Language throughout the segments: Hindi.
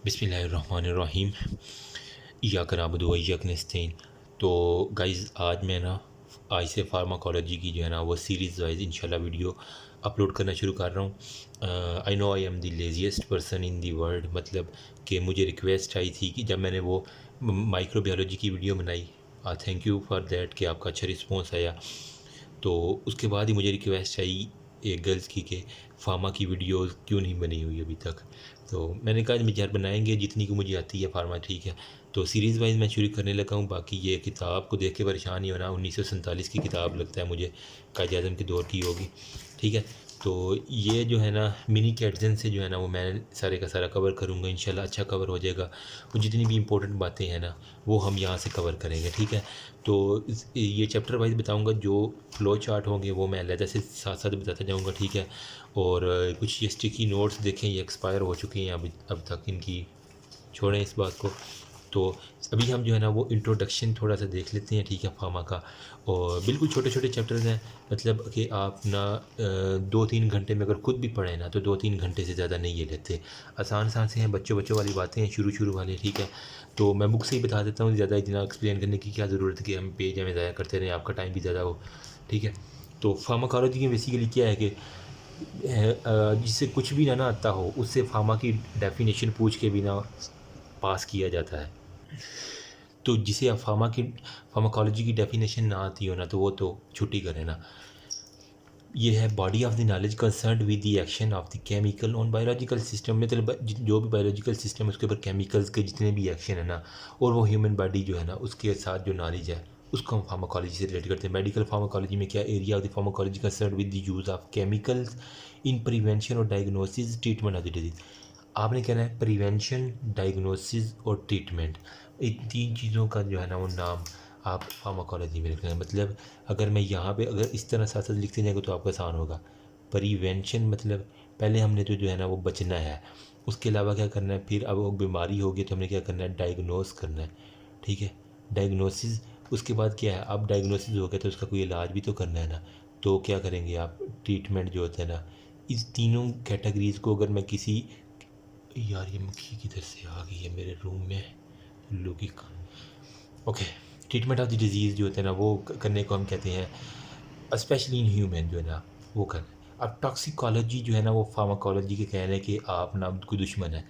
बिस्मिल्लाहिर्रहमानिर्रहीम। इय्याक नअबुदु व इय्याक नस्तईन। तो गाइज़ आज मैं ना आज से फार्माकोलॉजी की जो है ना वो सीरीज़ वाइज इंशाल्लाह वीडियो अपलोड करना शुरू कर रहा हूँ। I know I am the laziest person in the world, मतलब कि मुझे रिक्वेस्ट आई थी कि जब मैंने वो माइक्रोबायोलॉजी की वीडियो बनाई, थैंक यू फॉर दैट कि आपका अच्छा रिस्पॉन्स आया। तो उसके बाद ही मुझे रिक्वेस्ट आई एक गर्ल्स की कि फार्मा की वीडियो क्यों नहीं बनी हुई अभी तक। तो मैंने कहा यार बनाएंगे, जितनी की मुझे आती है फार्मा ठीक है। तो सीरीज़ वाइज मैं शुरू करने लगा हूँ। बाकी ये किताब को देख के परेशान नहीं होना, 1947 की किताब लगता है मुझे, कायद आज़म के दौर की होगी, ठीक है। तो ये जो है ना मिनी कैटजन से जो है ना वो मैं सारे का सारा कवर करूँगा इंशाल्लाह, अच्छा कवर हो जाएगा। वो जितनी भी इंपॉर्टेंट बातें हैं ना वो हम यहाँ से कवर करेंगे, ठीक है। तो ये चैप्टर वाइज बताऊँगा, जो फ्लो चार्ट होंगे वो मैं अलहदा से साथ साथ बताता जाऊँगा, ठीक है। और कुछ ये स्टिकी नोट्स देखें, ये एक्सपायर हो चुके हैं अब तक, इनकी छोड़ें इस बात को। तो अभी हम जो है ना वो इंट्रोडक्शन थोड़ा सा देख लेते हैं, ठीक है, फार्मा का। और बिल्कुल छोटे छोटे चैप्टर्स हैं, मतलब कि आप ना 2-3 घंटे में अगर खुद भी पढ़ें ना तो 2-3 घंटे से ज़्यादा नहीं ये लेते। आसान आसान से हैं, बच्चों बच्चों वाली बातें हैं, शुरू वाले, ठीक है। तो मैं बुक से ही बता देता हूँ, ज़्यादा इतना एक्सप्लेन करने की क्या ज़रूरत है कि हम पेज हमें ज़ाया करते रहें, आपका टाइम भी ज़्यादा हो, ठीक है। तो फार्माकोलॉजी की बेसिकली क्या है कि जिससे कुछ भी ना आता हो उससे फार्मा की डेफिनेशन पूछ के भी ना पास किया जाता है। तो जिसे आप फार्माकोलॉजी की डेफिनेशन ना आती हो ना तो वो तो छुट्टी करें ना। ये है body of the knowledge concern with the action of the chemical on biological system, मतलब जो भी बायोलॉजिकल सिस्टम है उसके ऊपर केमिकल्स के जितने भी एक्शन है ना, और वो ह्यूमन बॉडी जो है ना उसके साथ जो नॉलेज है उसको हम फार्माकोलॉजी से रिलेट करते हैं। मेडिकल फार्माकोलॉजी में क्या area of the pharmacology concern with the use of chemicals in prevention और diagnosis treatment of the disease. आपने कहना है प्रिवेंशन, डायग्नोसिस और ट्रीटमेंट, इन 3 चीज़ों का जो है ना वो नाम आप फार्माकोलॉजी में लिखना है। मतलब अगर मैं यहाँ पे अगर इस तरह साथ साथ लिखते जाएंगे तो आपको आसान होगा। प्रिवेंशन मतलब पहले हमने तो जो है ना वो बचना है, उसके अलावा क्या करना है, फिर अब वो बीमारी होगी तो हमने क्या करना है, डायग्नोस करना है, ठीक है। डायग्नोसिस, उसके बाद क्या है, अब डायग्नोसिस हो गया तो उसका कोई इलाज भी तो करना है ना, तो क्या करेंगे आप, ट्रीटमेंट जो होता है ना। इस तीनों कैटेगरीज को अगर मैं किसी, यार ये मक्खी किधर से आ गई है मेरे रूम में, उल्लू की। Okay, treatment of the disease जो होता है ना वो करने को हम कहते हैं स्पेशली इन ह्यूमन जो है ना वो करना है। अब टॉक्सिकोलॉजी जो है ना वो फार्माकोलॉजी के कहने के आप ना कोई दुश्मन है।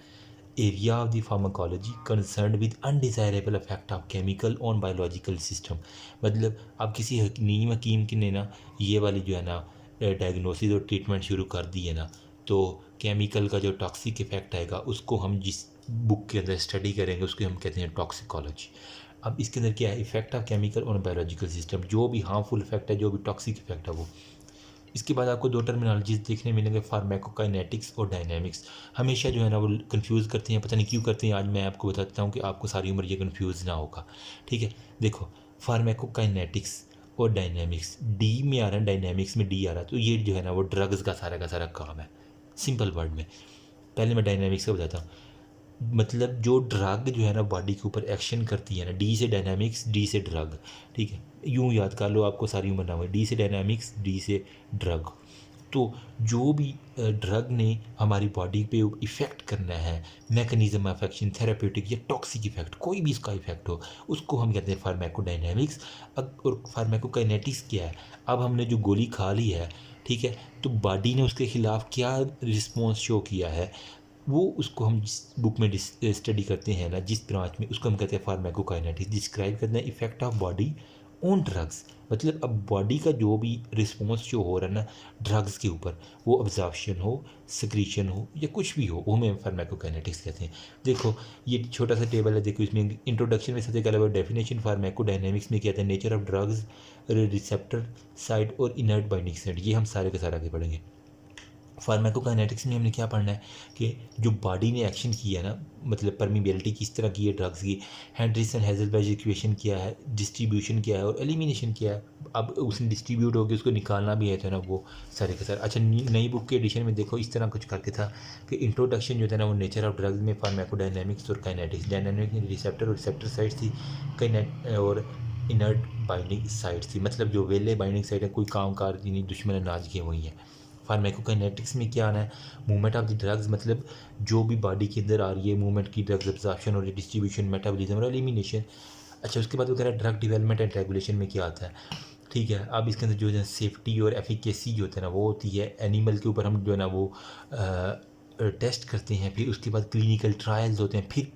Area of the pharmacology concern with undesirable effect of chemical on biological system, मतलब अब किसी नीम हकीम की ने ना ये वाली जो है ना डायग्नोसिस और ट्रीटमेंट शुरू कर दी है ना, तो केमिकल का जो टॉक्सिक इफेक्ट आएगा उसको हम जिस बुक के अंदर स्टडी करेंगे उसको हम कहते हैं टॉक्सिकोलॉजी। अब इसके अंदर क्या है, effect of chemical on biological system, जो भी हार्मफुल इफेक्ट है, जो भी टॉक्सिक इफेक्ट है वो। इसके बाद आपको 2 टर्मिनोलॉजीज देखने मिलेंगे, फार्माकोकाइनेटिक्स और डायनेमिक्स। हमेशा जो है ना वो कंफ्यूज करते हैं, पता नहीं क्यों करते हैं। आज मैं आपको बताता हूँ कि आपको सारी उम्र ये कंफ्यूज ना होगा, ठीक है। देखो, फार्माकोकाइनेटिक्स और डायनेमिक्स, डी में आ रहा है, डायनेमिक्स में डी आ रहा है, तो ये जो है ना वो ड्रग्स का सारा काम है, सिंपल वर्ड में। पहले मैं डायनेमिक्स का बताता हूँ, मतलब जो ड्रग जो है ना बॉडी के ऊपर एक्शन करती है ना, डी से डायनामिक्स, डी से ड्रग, ठीक है। यूँ याद कर लो, आपको सारी उम्र ना हो, डी से डायनामिक्स, डी से ड्रग। तो जो भी ड्रग ने हमारी बॉडी पे इफ़ेक्ट करना है, मैकेनिज्म ऑफ एक्शन, थेराप्यूटिक या टॉक्सिक इफेक्ट, कोई भी इसका इफेक्ट हो, उसको हम कहते हैं फार्माकोडायनेमिक्स। अब और फार्माकोकाइनेटिक्स क्या है, अब हमने जो गोली खा ली है, ठीक है, तो बॉडी ने उसके खिलाफ क्या रिस्पॉन्स शो किया है, वो उसको हम जिस बुक में स्टडी करते हैं ना, जिस ब्रांच में, उसको हम कहते हैं फार्माकोकाइनेटिक्स। डिस्क्राइब करना है effect of body on drugs, मतलब अब बॉडी का जो भी रिस्पॉन्स जो हो रहा है ना ड्रग्स के ऊपर, वो अब्जॉर्प्शन हो, सिक्रीशन हो या कुछ भी हो, वो हमें फार्माकोकाइनेटिक्स कहते हैं। देखो ये छोटा सा टेबल है, देखो इसमें इंट्रोडक्शन में सबसे पहले डेफिनेशन फार्माकोडायनेमिक्स में कहते हैं nature of drugs, receptor site और इनर्ट बाइंडिंग साइट, ये हम सारे के सारे आगे पढ़ेंगे। फार्माकोकाइनेटिक्स में हमने क्या पढ़ना है कि जो बॉडी ने एक्शन किया है ना, मतलब परमिबिलिटी किस तरह की है ड्रग्स की, हेनरिसन हेजलबर्ग इक्वेशन क्या है, डिस्ट्रीब्यूशन क्या है और एलिमिनेशन क्या है। अब उसने डिस्ट्रीब्यूट होकर उसको निकालना भी है तो ना वो सारे के सारे। अच्छा, नई बुक के एडिशन में देखो इस तरह कुछ करके था कि इंट्रोडक्शन जो था ना वो नेचर ऑफ ड्रग्स में फार्माकोडायनेमिक्स और काइनेटिक्स, डायनामिक रिसेप्टर और रिसेप्टर साइट्स थी, और इनर्ट बाइंडिंग साइट्स थी, मतलब जो वेले बाइंडिंग साइट है, कोई काम कार नहीं, दुश्मन अनाज के वही है। फार्माकोकाइनेटिक्स में क्या आना है, मूवमेंट ऑफ द ड्रग्स, मतलब जो भी बॉडी के अंदर आ रही है मूवमेंट की, ड्रग्स एब्जॉर्प्शन और डिस्ट्रीब्यूशन, मेटाबॉलिज्म और एलिमिनेशन। अच्छा, उसके बाद वो कह रहा है ड्रग डेवलपमेंट एंड रेगुलेशन में क्या आता है। ठीक है, अब इसके अंदर जो है सेफ्टी और एफिकेसी जो होता है ना वो होती है एनिमल के ऊपर, हम जो है ना वो टेस्ट करते हैं, फिर उसके बाद क्लिनिकल ट्रायल्स होते हैं, फिर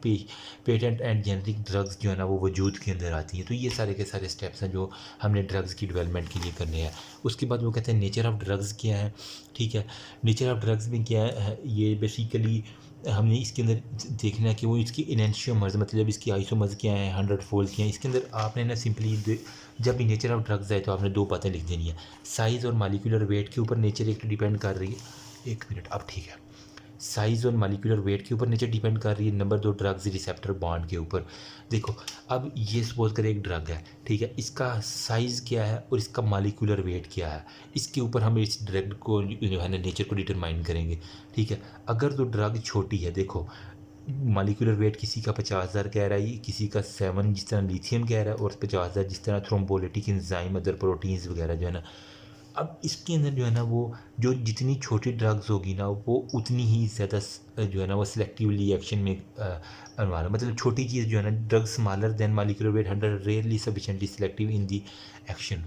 पेटेंट एंड जेनरिक ड्रग्स जो है ना वो वजूद के अंदर आती हैं। तो ये सारे के सारे स्टेप्स हैं जो हमने ड्रग्स की डेवलपमेंट के लिए करने हैं। उसके बाद वो कहते हैं नेचर ऑफ ड्रग्स क्या है। ठीक है, नेचर ऑफ ड्रग्स में क्या है, ये बेसिकली हमने इसके अंदर देखना है कि वो इसकी इनेंशियोमर्स, मतलब इसकी आइसोमर्स क्या हैं, 100 फोल्ड क्या हैं। इसके अंदर आपने ना सिंपली जब भी नेचर ऑफ ड्रग्स आए तो आपने दो बातें लिख देनी है। साइज़ और मालिकुलर वेट के ऊपर नेचर एक तो डिपेंड कर रही है, एक मिनट अब ठीक है, साइज़ और मालिकुलर वेट के ऊपर नेचर डिपेंड कर रही है। नंबर 2, ड्रग्स रिसेप्टर बॉन्ड के ऊपर। देखो, अब ये सपोज करें एक ड्रग है, ठीक है, इसका साइज़ क्या है और इसका मालिकुलर वेट क्या है, इसके ऊपर हम इस ड्रग को जो है ना नेचर को डिटरमाइन करेंगे। ठीक है, अगर तो ड्रग छोटी है, देखो मालिकुलर वेट किसी का 50,000 कह रहा है, किसी का 7 जिस तरह लिथियम कह रहा है, और 50,000 जिस तरह थ्रोम्बोलिटिक एंजाइम, अदर प्रोटीन्स वगैरह जो है ना। अब इसके अंदर जो है ना वो जो जितनी छोटी ड्रग्स होगी ना वो उतनी ही ज़्यादा जो है ना वो सिलेक्टिवली एक्शन में वाला, मतलब छोटी चीज़ जो है ना, drug smaller than molecular weight 100 rarely sufficiently selective इन दी एक्शन।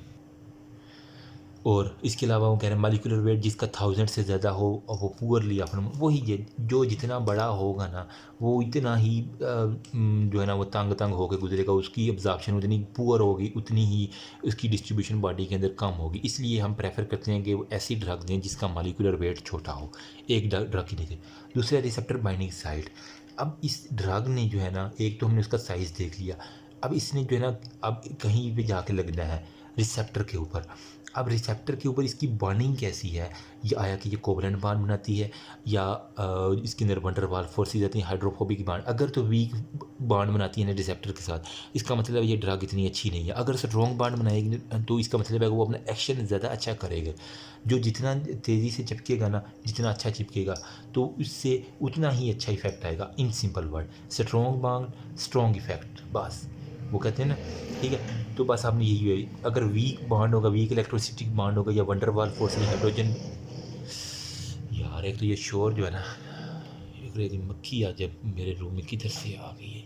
और इसके अलावा वो कह रहे हैं मालिकुलर वेट जिसका 1000 से ज़्यादा हो और वो पुअरली अपन, वही जो जितना बड़ा होगा ना वो इतना ही जो है ना वो तंग तंग होकर गुजरेगा, उसकी एब्जॉर्प्शन उतनी पुअर होगी, उतनी ही उसकी डिस्ट्रीब्यूशन बॉडी के अंदर कम होगी। इसलिए हम प्रेफर करते हैं कि वो ऐसी ड्रग दें जिसका मालिकुलर वेट छोटा हो, एक ड्रग की नीचे। दूसरा, रिसेप्टर बाइंडिंग साइट। अब इस ड्रग ने जो है ना, एक तो हमने उसका साइज़ देख लिया, अब इसने जो है ना अब कहीं पे जाके लगना है रिसेप्टर के ऊपर। अब रिसेप्टर के ऊपर इसकी बॉन्डिंग कैसी है, ये आया कि ये कोवलेंट बॉन्ड बनाती है या इसके अंदर वंडर वाल फोर्सेस आती हैं, हाइड्रोफोबिक बॉन्ड। अगर तो वीक बॉन्ड बनाती है ना रिसेप्टर के साथ, इसका मतलब ये ड्रग इतनी अच्छी नहीं है। अगर स्ट्रॉन्ग बॉन्ड बनाएगी तो इसका मतलब है कि वो अपना एक्शन ज़्यादा अच्छा करेगा। जो जितना तेज़ी से चिपकेगा ना, जितना अच्छा चिपकेगा तो उससे उतना ही अच्छा इफेक्ट आएगा। इन simple word, strong bond strong effect, बस वो कहते हैं ना। ठीक है, तो बस आपने यही है, अगर वीक बॉन्ड होगा, वीक इलेक्ट्रोसिटिक बॉन्ड होगा या वंडरवाल फोर्स या हाइड्रोजन। यार एक तो ये शोर जो है ना, एक मक्खी आज मेरे रूम में किधर से आ गई है।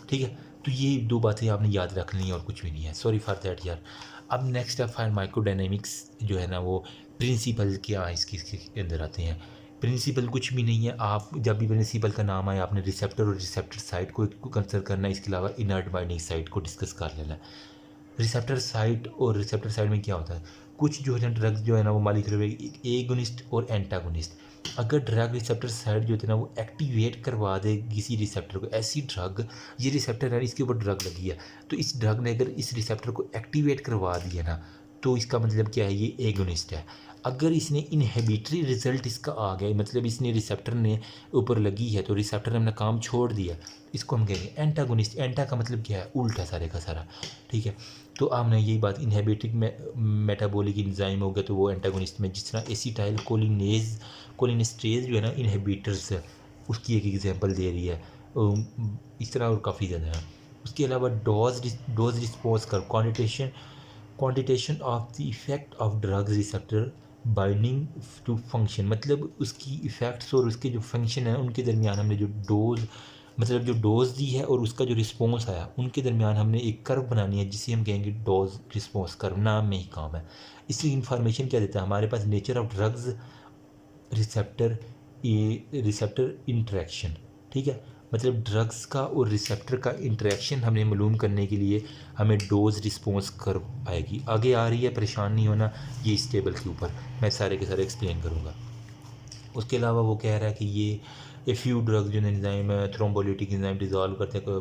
ठीक है, तो ये दो बातें आपने याद रखनी है और कुछ भी नहीं है, सॉरी फॉर दैट यार। अब नेक्स्ट है फायर माइक्रोडायनेमिक्स जो है ना वो प्रिंसिपल क्या इसके अंदर आते हैं। प्रिंसिपल कुछ भी नहीं है, आप जब भी प्रिंसिपल का नाम आए आपने रिसेप्टर और रिसेप्टर साइट को कंसिडर करना है, इसके अलावा इनर्ट बाइंडिंग साइट को डिस्कस कर लेना है। रिसेप्टर साइट और रिसेप्टर साइट में क्या होता है, कुछ जो है ड्रग्स जो है ना वो मालिकुलर एगोनिस्ट और एंटागोनिस्ट। अगर ड्रग रिसेप्टर साइट जो होती है ना वो एक्टिवेट करवा दे किसी रिसेप्टर को, ऐसी ड्रग, ये रिसेप्टर है इसके ऊपर ड्रग लगी है, तो इस ड्रग ने अगर इस रिसेप्टर को एक्टिवेट करवा दिया ना तो इसका मतलब क्या है, ये एगोनिस्ट है। अगर इसने इनहिबिटरी रिजल्ट इसका आ गया, मतलब इसने रिसेप्टर ने ऊपर लगी है तो रिसेप्टर ने अपना काम छोड़ दिया, इसको हम कहेंगे एंटागोनिस्ट। एंटा का मतलब क्या है, उल्टा सारे का सारा। ठीक है, तो आपने यही बात, इनहिबिटिक मेटाबॉलिक एंजाइम हो गया तो वो एंटागोनिस्ट में, जिस तरह एसिटाइल कोलिनेस्टेज जो है ना इनहिबिटर्स है, उसकी एक एग्जांपल दे रही है। इस तरह और काफ़ी ज़्यादा है। उसके अलावा डोज रिस्पॉन्स कर quantitation of the effect of drugs receptor binding to function, मतलब उसकी इफ़ेक्ट्स और उसके जो फंक्शन है उनके दरमियान हमने जो डोज, मतलब जो डोज दी है और उसका जो रिस्पॉन्स आया उनके दरमियान हमने एक कर्व बनानी है जिसे हम कहेंगे डोज रिस्पॉन्स कर्व, नाम में ही काम है। इसकी इन्फॉर्मेशन क्या देता है हमारे पास, nature of drugs receptor interaction. ठीक है, मतलब ड्रग्स का और रिसेप्टर का इंटरेक्शन हमें मालूम करने के लिए हमें डोज रिस्पॉन्स कर्व आएगी, आगे आ रही है, परेशान नहीं होना, ये इस टेबल के ऊपर मैं सारे के सारे एक्सप्लेन करूँगा। उसके अलावा वो कह रहा है कि ये फ्यू ड्रग्स जो एंजाइम थ्रोम्बोलिटिक एंजाइम डिजॉल्व करते हैं,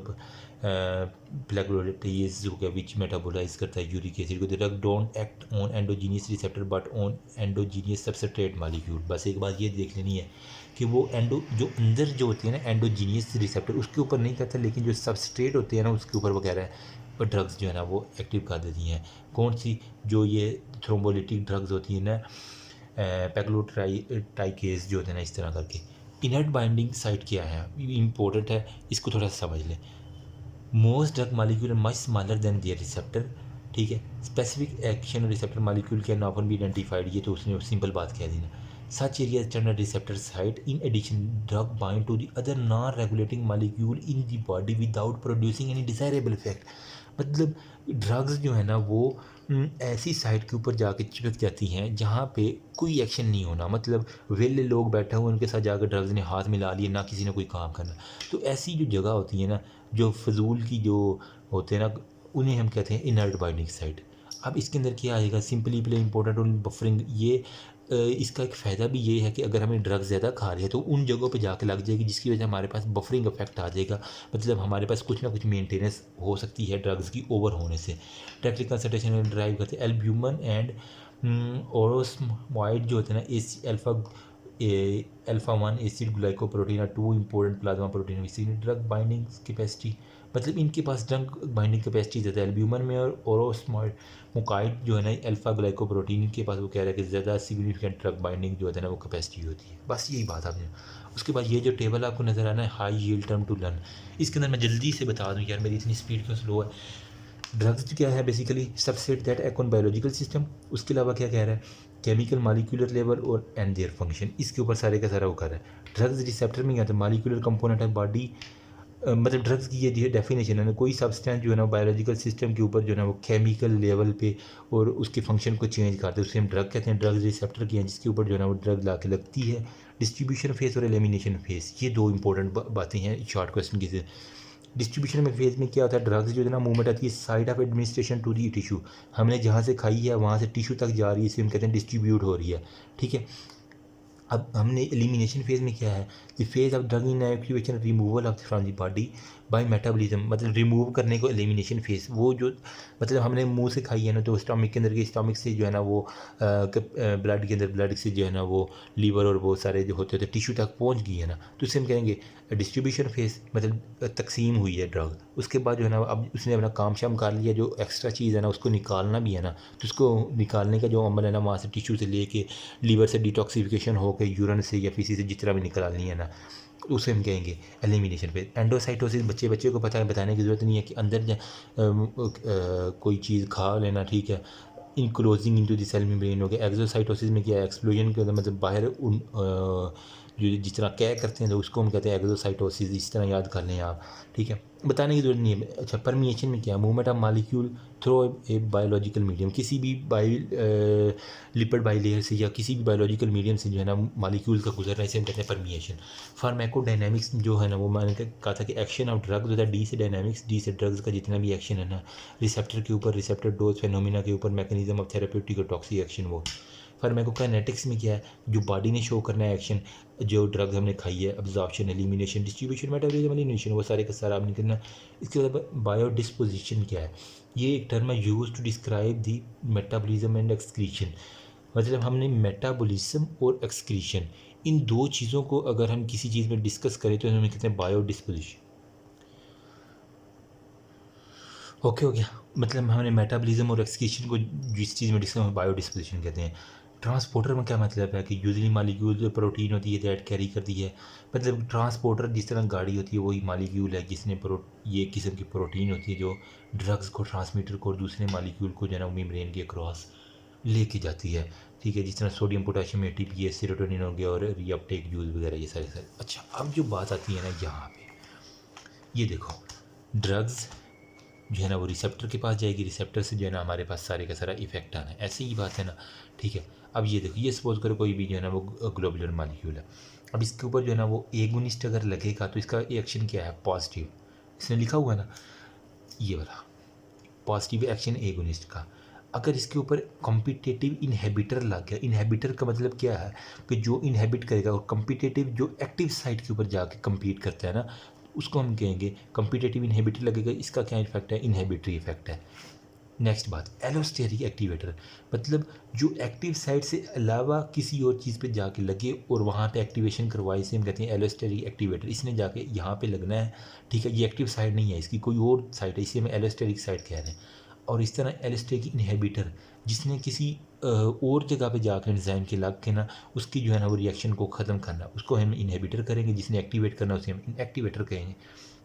प्लेग्रोलिटीज हो गया विच मेटाबोलाइज करता है यूरिक एसिड को। Drug don't act on endogenous receptor but on endogenous substrate molecule. बस एक बात ये देख लेनी है कि वो जो अंदर जो होती है ना एंडोजीनियस रिसेप्टर उसके ऊपर नहीं करता, लेकिन जो सबस्ट्रेट होते हैं ना उसके ऊपर वगैरह है ड्रग्स जो है ना वो एक्टिव कर देती हैं। कौन सी, जो ये थ्रोम्बोलिटिक ड्रग्स होती हैं ना, पैक्लोटाइकेज जो होते हैं ना, इस तरह करके। इनर्ट बाइंडिंग साइट क्या है, इंपॉर्टेंट है, इसको थोड़ा सा समझ लें। Most drug molecule much smaller than their receptor. ठीक है। Specific action receptor molecule can often be identified, ये तो उसने सिंपल बात कह दी ना। Such area turn receptor site in addition drug bind to the other non regulating molecule in the body without producing any desirable effect. मतलब ड्रग्स जो है ना वो ऐसी साइट के ऊपर जाके चिपक जाती हैं जहाँ पे कोई एक्शन नहीं होना, मतलब वेले लोग बैठे हुए उनके साथ जाकर ड्रग्स ने हाथ मिला लिए, ना किसी ने कोई काम करना। तो ऐसी जो जगह होती है ना, जो फजूल की जो होते हैं ना, उन्हें हम कहते हैं इनर्ट बाइंडिंग साइट। अब इसके अंदर क्या आएगा, simply play important role buffering. ये इसका एक फ़ायदा भी ये है कि अगर हमें ड्रग्स ज़्यादा खा रहे हैं तो उन जगहों पे जाके लग जाएगी, जिसकी वजह से हमारे पास बफरिंग इफेक्ट आ जाएगा। मतलब हमारे पास कुछ ना कुछ मेंटेनेंस हो सकती है ड्रग्स की ओवर होने से। डायरेक्टली कंसंट्रेशन में ड्राइव करते हैं एल्ब्यूमिन एंड ओरोस्माइड जो होते हैं ना, as alpha 1 acid glycoprotein are two important plasma protein with drug binding capacity. मतलब इनके पास ड्रग बाइंडिंग कैपेसिटी ज़्यादा है एल्ब्यूमिन में, और ओरोस्माइड मुकाइड जो है ना अल्फा ग्लाइकोप्रोटीन के पास वो कह रहा है कि ज़्यादा सिग्निफिकेंट ड्रग बाइंडिंग जो है ना वो कैपेसिटी होती है। बस यही बात आपने। उसके बाद ये जो टेबल आपको नज़र आना है high yield term to learn, इसके अंदर मैं जल्दी से बता दूँ यार, मेरी इतनी स्पीड क्यों स्लो है। ड्रग्स क्या है basically subset that act on biological system. उसके अलावा क्या कह रहा है, केमिकल मॉलिक्यूलर लेवल और एंड देयर फंक्शन, इसके ऊपर सारे का सारा वो कर रहा है। ड्रग्स रिसेप्टर में क्या था, मॉलिक्यूलर कंपोनेंट है बॉडी। मतलब ड्रग्स की ये डेफिनेशन है ना, कोई सब्सटेंस जो है ना बायोलॉजिकल सिस्टम के ऊपर जो है ना वो केमिकल लेवल पे और उसके फंक्शन को चेंज करते हैं, उसे हम ड्रग कहते हैं। ड्रग्स रिसेप्टर की हैं जिसके ऊपर जो है ना वो ड्रग ला के लगती है। डिस्ट्रीब्यूशन फेस और एलिमिनेशन फेस, ये दो इंपॉर्टेंट बातें हैं शॉर्ट क्वेश्चन की। डिस्ट्रीब्यूशन में फेज में क्या होता है, ड्रग्स जो है ना मूवमेंट आती है side of administration to the tissue. हमने जहाँ से खाई है वहाँ से टिश्यू तक जा रही है, इसे हम कहते हैं डिस्ट्रीब्यूट हो रही है, ठीक है। अब हमने एलिमिनेशन फेज में क्या है, the phase of drug in activation removal of from the body by metabolism. मतलब रिमूव करने को एलिमिनेशन फेज, वो जो मतलब हमने मुंह से खाई है ना, तो स्टमक के अंदर के स्टमक से जो है ना वो ब्लड के अंदर ब्लड से जो है ना वो लीवर और बहुत सारे जो होते हैं टिश्यू तक पहुंच गई है ना, तो इसे हम कहेंगे डिस्ट्रीब्यूशन फेज। मतलब तकसीम हुई है ड्रग। उसके बाद जो है ना अब उसने अपना काम शाम कर लिया, जो एक्स्ट्रा चीज़ है ना उसको निकालना भी है ना, तो उसको निकालने का जो अमल है ना, वहाँ से टिश्यू से लेके लीवर से डिटॉक्सिफिकेशन होकर यूरिन से या फिसी से जिस तरह भी निकालनी है ना, तो उसे हम कहेंगे एलिमिनेशन पे। एंडोसाइटोसिस बच्चे को पता है, बताने की ज़रूरत नहीं है कि अंदर कोई चीज़ खा लेना, ठीक है। Enclosing into the cell membrane हो गया। एक्सोसाइटोसिस में क्या है, एक्सप्लोजन के मतलब बाहर जो जिस तरह क्या करते हैं तो उसको हम कहते हैं एक्सोसाइटोसिस, इस तरह याद कर लें आप, ठीक है। बताने की जरूरत नहीं है। अच्छा, परमिएशन में क्या है, movement of molecule through a biological medium, किसी भी लिपिड बाइलेयर से या किसी भी बायोलॉजिकल मीडियम से जो है ना मॉलिक्यूल का गुजरना, इसे हम कहते हैं परमिएशन। फार्माकोडायनामिक्स जो है ना, वो मैंने कहा था कि एक्शन ऑफ ड्रग्स होता है डी से डायनामिक्स, डी से ड्रग्स का जितना भी एक्शन है ना रिसेप्टर के ऊपर, रिसेप्टर डोज फेनोमिना के ऊपर, मैकेनिज्म ऑफ थेरेप्यूटिक और टॉक्सिक एक्शन। वो फार्माकोकाइनेटिक्स में क्या है, जो बॉडी ने शो करना है एक्शन, जो ड्रग्स हमने खाई है, absorption, elimination, distribution, metabolism, elimination, वो सारे का सारा आपने करना। इसके बाद बायो डिस्पोजिशन क्या है, ये एक टर्म है use to describe the metabolism and excretion. मतलब हमने मेटाबॉलिज्म और एक्सक्रीशन, इन दो चीज़ों को अगर हम किसी चीज़ में डिस्कस करें तो हमें कहते हैं बायो डिस्पोजिशन। ओके हो गया। मतलब हमने मेटाबॉलिज्म और एक्सक्रीशन को जिस चीज़ में डिस्कस बायो डिस्पोजिशन कहते हैं। ट्रांसपोर्टर में क्या मतलब है कि यूजली मालिक्यूल जो प्रोटीन होती है दैट कैरी करती है। मतलब ट्रांसपोर्टर जिस तरह गाड़ी होती है वही मालिक्यूल है जिसने ये किस्म की प्रोटीन होती है जो ड्रग्स को, ट्रांसमीटर को और दूसरे मालिक्यूल को जो है ना मेम्ब्रेन के क्रॉस लेके जाती है, ठीक है। जिस तरह सोडियम, पोटाशियम, एटीपी है, सेरोटोनिन हो गया और रीअपटेक यूज वगैरह, ये सारे। अच्छा, अब जो बात आती है ना यहाँ पे, ये देखो ड्रग्स जो है ना वो रिसेप्टर के पास जाएगी, रिसेप्टर से जो है ना हमारे पास सारे का सारा इफेक्ट आना है, ऐसे ही बात है ना, ठीक है। अब ये देखो, ये सपोज करो कोई भी जो है ना वो ग्लोबुलर मॉलिक्यूल है। अब इसके ऊपर जो है ना वो एगोनिस्ट अगर लगेगा तो इसका एक्शन क्या है, पॉजिटिव। इसने लिखा हुआ है ना ये वाला पॉजिटिव एक्शन एगोनिस्ट का। अगर इसके ऊपर कॉम्पिटेटिव इनहेबिटर लग गया, इनहेबिटर का मतलब क्या है कि जो इनहेबिट करेगा, और कॉम्पिटेटिव जो एक्टिव साइट के ऊपर जाके कम्पीट करता है ना, उसको हम कहेंगे कॉम्पिटेटिव इनहेबिटर लगेगा। इसका क्या इफेक्ट है, इनहेबिटरी इफेक्ट है। नेक्स्ट बात, एलोस्टेरिक एक्टिवेटर, मतलब जो एक्टिव साइट से अलावा किसी और चीज़ पे जाके लगे और वहाँ पे एक्टिवेशन करवाए, इसे हम कहते हैं एलोस्टेरिक एक्टिवेटर। इसने जाके यहाँ पे लगना है, ठीक है। ये एक्टिव साइट नहीं है, इसकी कोई और साइट है, इसे हम एलोस्टेरिक साइट कह रहे हैं। और इस तरह एलोस्टेरिक इनहेबिटर, जिसने किसी और जगह पे जाकर एंजाइम के लग के ना उसकी जो है ना वो रिएक्शन को ख़त्म करना, उसको हम इनहेबिटर करेंगे। जिसने एक्टिवेट करना उसे हम एक्टिवेटर कहेंगे।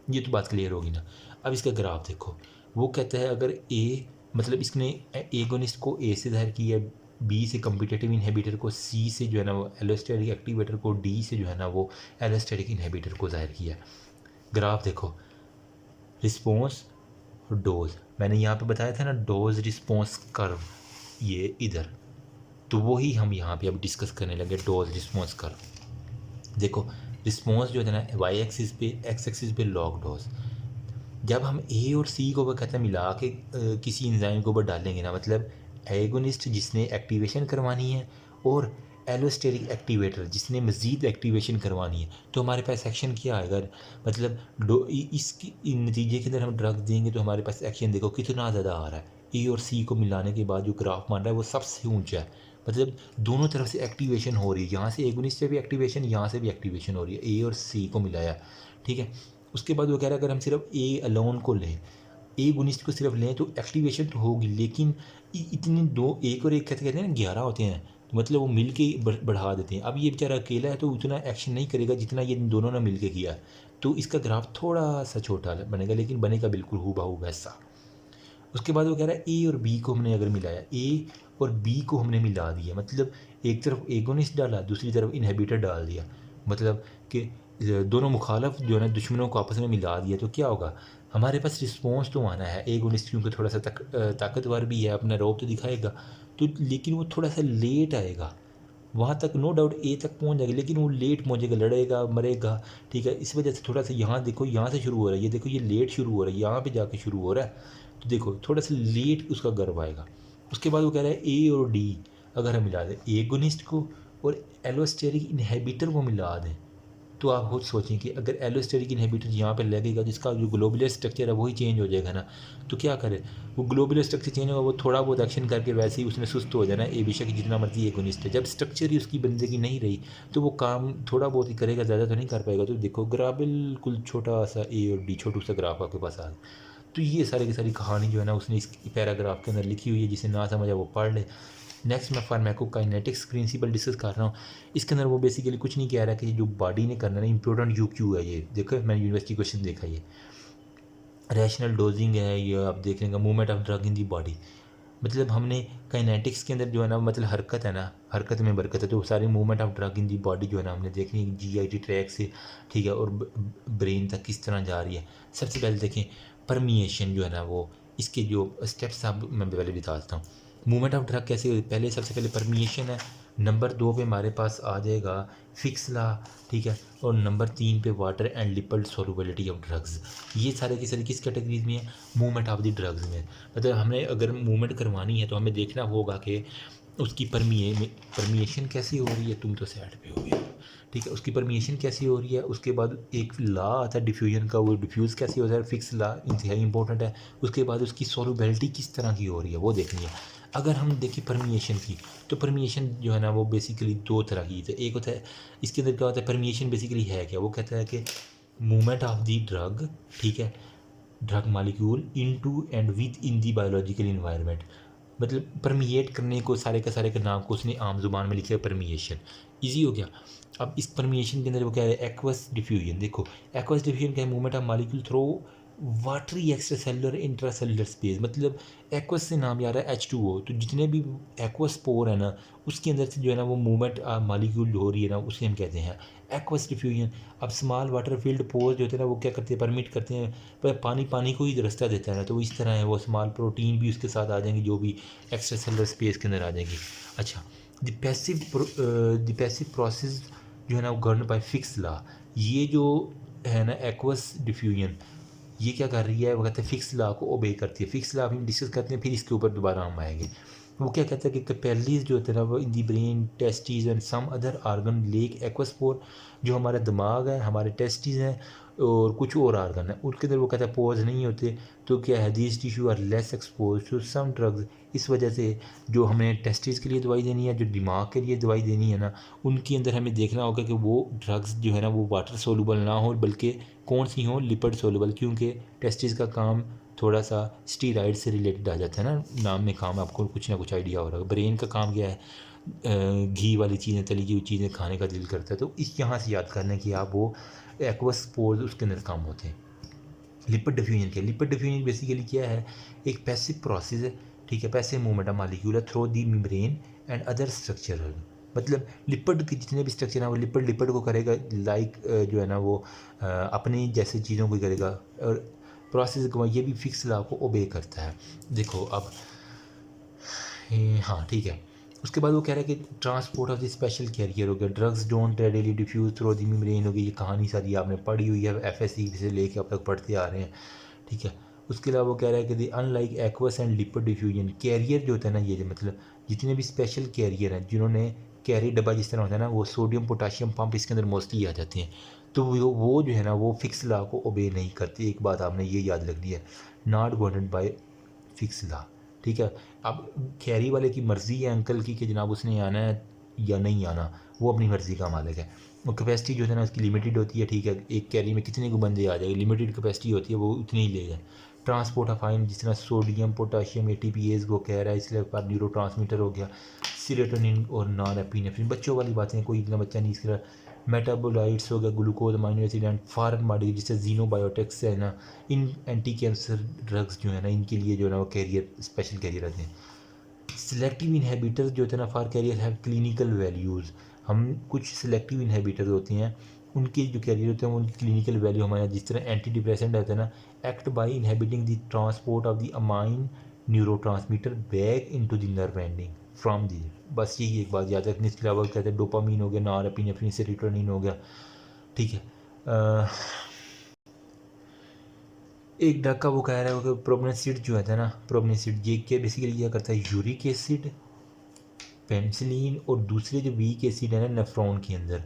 ये तो बात क्लियर होगी ना। अब इसका ग्राफ देखो, वो कहता है अगर ए मतलब इसने एगोनिस्ट को ए से ज़ाहिर किया, बी से कम्पिटेटिव इनहिबिटर को, सी से जो है ना वो एलोस्टेरिक एक्टिवेटर को, डी से जो है ना वो एलोस्टेरिक इनहिबिटर को ज़ाहिर किया। ग्राफ देखो, रिस्पॉन्स और डोज, मैंने यहाँ पे बताया था ना डोज रिस्पॉन्स कर्व, ये इधर, तो वही हम यहाँ पे अब डिस्कस करने लगे, डोज रिस्पॉन्स कर्व। देखो रिस्पॉन्स जो है ना वाई एक्सिस पे, एक्स एक्सिस पे लॉग डोज, जब हम ए और सी को वो कहते हैं मिला के किसी एंजाइम के ऊपर डालेंगे ना, मतलब एगोनिस्ट जिसने एक्टिवेशन करवानी है और एलोस्टेरिक एक्टिवेटर जिसने मज़ीद एक्टिवेशन करवानी है, तो हमारे पास एक्शन क्या आएगा, मतलब इसकी नतीजे के अंदर हम ड्रग देंगे तो हमारे पास एक्शन देखो कितना ज़्यादा आ रहा है। ए और सी को मिलाने के बाद जो ग्राफ मान रहा है वो सबसे ऊंचा है, मतलब दोनों तरफ से एक्टिवेशन हो रही है, यहाँ से एगोनिस्ट से भी एक्टिवेशन, यहाँ से भी एक्टिवेशन हो रही है, ए और सी को मिलाया, ठीक है। उसके बाद वो कह रहा है अगर हम सिर्फ ए अलोन को लें, ए गुनिस्ट को सिर्फ लें तो एक्टिवेशन तो होगी, लेकिन इतने दो, एक और एक कहते हैं ना 11 होते हैं, तो मतलब वो मिल के बढ़ा देते हैं। अब ये बेचारा अकेला है तो उतना एक्शन नहीं करेगा जितना ये दोनों ने मिल के किया, तो इसका ग्राफ थोड़ा सा छोटा बनेगा, लेकिन बनेगा बिल्कुल हूबहू वैसा। उसके बाद वो कह रहा है ए और बी को हमने अगर मिलाया, ए और बी को हमने मिला दिया, मतलब एक तरफ एगोनिस्ट डाला, दूसरी तरफ इनहिबिटर डाल दिया, मतलब कि दोनों मुखालफ जो है ना दुश्मनों को आपस में मिला दिया, तो क्या होगा, हमारे पास रिस्पॉन्स तो आना है। एगोनिस्ट क्योंकि थोड़ा सा ताकतवर भी है, अपना रौब तो दिखाएगा, तो लेकिन वो थोड़ा सा लेट आएगा, वहाँ तक नो डाउट ए तक पहुँच जाएगा, लेकिन वो लेट पहुँचेगा, लड़ेगा मरेगा, ठीक है। इस वजह से थोड़ा सा यहाँ देखो, यहाँ से शुरू हो रहा है, ये देखो ये लेट शुरू हो रहा है, यहाँ पे जाके शुरू हो रहा है, तो देखो थोड़ा सा लेट उसका गर्व आएगा। उसके बाद वो कह रहा है ए और डी अगर हम मिला दें, एगोनिस्ट को और एलोस्टेरिक इनहिबिटर को मिला दें, तो आप खुद सोचें कि अगर एलोस्टेरिक इनहिबिटर यहाँ पे लगेगा तो इसका जो ग्लोबुलर स्ट्रक्चर है वही चेंज हो जाएगा ना, तो क्या करे, वो ग्लोबुलर स्ट्रक्चर चेंज होगा, वो थोड़ा बहुत एक्शन करके वैसे ही उसने सुस्त हो जाना, ए बेशक जितना मर्जी एगोनिस्ट है, जब स्ट्रक्चर ही उसकी बंदे की नहीं रही तो वो काम थोड़ा बहुत ही करेगा, ज़्यादा तो नहीं कर पाएगा। तो देखो ग्राफ बिल्कुल छोटा सा ए और डी, छोटू सा ग्राफ आपके पास आ गया। तो ये सारी की सारी कहानी जो है ना उसने इस पैराग्राफ के अंदर लिखी हुई है, जिसे ना समझा वो पढ़ ले। नेक्स्ट मैं फार्माकोकाइनेटिक्स प्रिंसिपल डिस्कस कर रहा हूँ। इसके अंदर वो बेसिकली कुछ नहीं कह रहा कि जो बॉडी ने करना है इंपॉर्टेंट यू क्यू है, ये देखो मैंने यूनिवर्सिटी क्वेश्चन देखा, ये रैशनल डोजिंग है, ये आप देख लेंगे movement of drug in the body, मतलब हमने काइनेटिक्स के अंदर जो है ना, मतलब हरकत है ना, हरकत में बरकत है, तो सारी movement of drug in the body जो है ना हमने देखनी है जीआईटी ट्रैक से, ठीक है, और ब्रेन तक किस तरह जा रही है। सबसे पहले देखें परमिएशन जो है ना, वो इसके जो स्टेप्स आप मैं पहले बता देता हूँ। मूवमेंट ऑफ ड्रग कैसे, पहले सबसे पहले परमिएशन है, नंबर 2 पे हमारे पास आ जाएगा फिक्स ला, ठीक है, और नंबर 3 पे water and lipid solubility of drugs. ये सारे के सारे किस कैटेगरीज में है, मूवमेंट ऑफ द ड्रग्स में। मतलब हमने अगर मूवमेंट करवानी है तो हमें देखना होगा कि उसकी परमिएशन कैसी हो रही है, तुम तो साइड पे हो गया, ठीक है, उसकी परमिएशन कैसी हो रही है। उसके बाद एक लॉ आता है डिफ्यूजन का, वो डिफ्यूज़ कैसे होता है, फिक्स लॉ इंतहाई इंपॉर्टेंट है। उसके बाद उसकी सोलुबिलिटी किस तरह की हो रही है वो देखनी है। अगर हम देखें परमिएशन की, तो परमिएशन जो है ना वो बेसिकली 2 तरह की है। एक होता है, इसके अंदर क्या होता है, परमिएशन बेसिकली है क्या, वो कहता है कि मूवमेंट ऑफ दी ड्रग, ठीक है, drug molecule into and with in the biological environment, मतलब परमिएट करने को सारे का नाम को उसने आम जुबान में लिखा है परमिएशन, ईजी हो गया। अब इस परमिएशन के अंदर वो क्या है, एक्वस डिफ्यूजन। देखो एक्वस डिफ्यूजन क्या है, movement of molecule through watery extra cellular intra cellular space, मतलब एक्वस से नाम याद है H2O, तो जितने भी एक्वस पोर है ना उसके अंदर से जो है ना वो मूवमेंट मालिक्यूल हो रही है ना, उसे हम कहते हैं एक्वस डिफ्यूजन। अब स्मॉल वाटर फील्ड पोर जो होते हैं ना वो क्या करते हैं, परमिट करते हैं, पर पानी को ही रास्ता देता है ना, तो इस तरह है वो स्मॉल प्रोटीन भी उसके साथ आ जाएंगे जो भी एक्स्ट्रा सेलुलर स्पेस के अंदर आ जाएंगी। अच्छा, द पैसिव प्रोसेस जो है ना वो गवर्न बाय फिक्स लॉ, ये जो है ना एक्वस डिफ्यूजन ये क्या कर रही है, वो कहते हैं फिक्स लॉ को ओबे करती है। फिक्स लॉ हम डिस्कस करते हैं, फिर इसके ऊपर दोबारा हम आएंगे। वो क्या कहता है कि कैपेलरीज जो होते हैं ना वो in the brain testis and some other organ like aquaporin, जो हमारा दिमाग है, हमारे टेस्टिस हैं और कुछ और आर्गन है, उनके अंदर वो कहता है पोज नहीं होते, तो क्या है these tissue are less expose to some drugs. इस वजह से जो हमें टेस्टिस के लिए दवाई देनी है, जो दिमाग के लिए दवाई देनी है ना, उनके अंदर हमें देखना होगा कि वो ड्रग्स जो है ना वो वाटर सोलूबल ना हो, बल्कि कौन सी हो, लिपिड सोलूबल, क्योंकि टेस्टिस का काम थोड़ा सा स्टीराइड से रिलेटेड आ जाता है ना, नाम में काम आपको कुछ ना कुछ आइडिया हो रहा है। ब्रेन का काम क्या है, घी वाली चीज़ें, तली हुई चीज़ें खाने का दिल करता है, तो इस यहाँ से याद करने की आप वो एक्वस पोर्स उसके अंदर काम होते हैं। लिपिड डिफ्यूजन क्या है? लिपिड डिफ्यूजन बेसिकली क्या है? एक पैसिव प्रोसेस है, ठीक है, passive movement of molecule through the membrane and other structure. मतलब लिपिड के जितने भी स्ट्रक्चर हैं वो लिपिड लिपिड को करेगा, लाइक जो है ना वो अपनी जैसे चीज़ों को करेगा, और प्रोसेस को ये भी फिक्स लॉ को ओबे करता है। देखो अब हाँ ठीक है। उसके बाद वो कह रहा है कि transport of the special carrier हो गया, drugs don't readily diffuse through the membrane हो गई। ये कहानी सारी आपने पढ़ी हुई है, एफएससी से लेके अब तक पढ़ते आ रहे हैं, ठीक है। उसके अलावा वो कह रहा है कि the unlike aqueous and lipid diffusion, carrier जो होता है ना, ये मतलब जितने भी स्पेशल कैरियर हैं जिन्होंने कैरी डब्बा जिस तरह होता है ना, वो सोडियम पोटाशियम पंप इसके अंदर मोस्टली आ जाते हैं, तो वो जो है ना वो फिक्स लॉ को ओबे नहीं करते। एक बात आपने ये याद रखनी है, not governed by fix law, ठीक है। अब कैरी वाले की मर्ज़ी है अंकल की कि जनाब उसने आना है या नहीं आना, वो अपनी मर्ज़ी का मालिक है। वो कैपेसिटी जो है ना उसकी लिमिटेड होती है, ठीक है, एक कैरी में कितने को बंदे आ जाएंगे, लिमिटेड कैपेसिटी होती है, वो उतने ही ले जाए। ट्रांसपोर्ट ऑफ आयन जिस तरह सोडियम पोटाशियम एटीपीएस वो कह रहा है, इसलिए पर न्यूरो ट्रांसमीटर हो गया, सीरोटोनिन और नॉन एपिनेफ्रिन, बच्चों वाली बातें, कोई इतना बच्चा नहीं इसका। मेटाबोलाइट्स हो गया, glucose amino acid and foreign body जिससे जीनोबायोटिक्स है ना, इन एंटी कैंसर ड्रग्स जो है ना इनके लिए जो है ना वो कैरियर स्पेशल कैरियर रहते हैं। सिलेक्टिव इनहेबिटर्स जो होते हैं ना for carrier have clinical values. हम कुछ सिलेक्टिव इनहेबिटर्स होते हैं, उनके जो कैरियर होते हैं उनकी क्लिनिकल वैल्यू हमारे, जिस तरह एंटी डिप्रेसेंट होते हैं ना, act by inhabiting the transport of the amine neuro transmitter back into the nerve ending from the. बस यही एक बात याद रखनी। इसके अलावा कहते हैं डोपामीन हो गया, नॉरएपिनेफ्रिन, सेरोटोनिन हो गया, ठीक है। एक ड्रग का वो कह रहा है कि प्रोबेनिसिड जो है ना, प्रोबेनिसिड ये क्या बेसिकली क्या करता है, यूरिक एसिड, पेनिसिलिन और दूसरे जो वीक एसिड है ना नेफ्रॉन के अंदर,